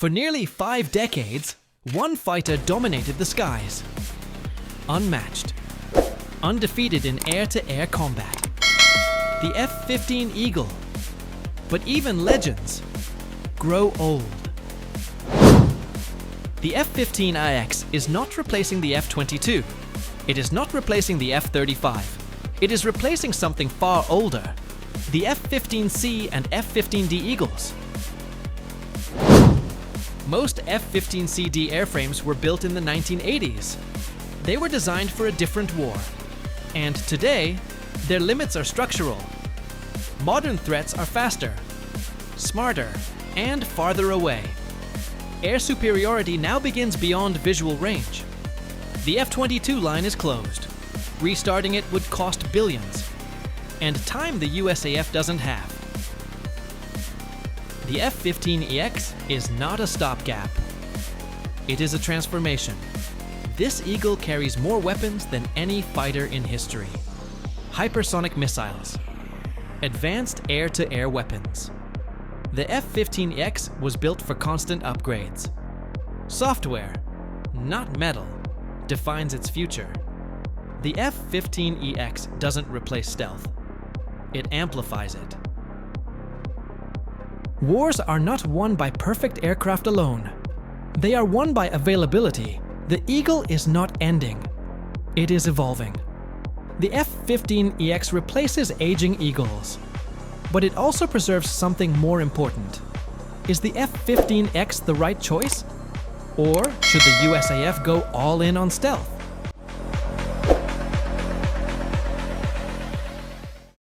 For nearly 5 decades, one fighter dominated the skies. Unmatched, undefeated in air-to-air combat. The F-15 Eagle. But even legends grow old. The F-15EX is not replacing the F-22. It is not replacing the F-35. It is replacing something far older, the F-15C and F-15D Eagles. Most F-15CD airframes were built in the 1980s. They were designed for a different war. And today, their limits are structural. Modern threats are faster, smarter, and farther away. Air superiority now begins beyond visual range. The F-22 line is closed. Restarting it would cost billions, and time the USAF doesn't have. The F-15EX is not a stopgap. It is a transformation. This Eagle carries more weapons than any fighter in history. Hypersonic missiles, advanced air-to-air weapons. The F-15EX was built for constant upgrades. Software, not metal, defines its future. The F-15EX doesn't replace stealth. It amplifies it. Wars are not won by perfect aircraft alone. They are won by availability. The Eagle is not ending. It is evolving. The F-15EX replaces aging Eagles. But it also preserves something more important. Is the F-15X the right choice? Or should the USAF go all in on stealth?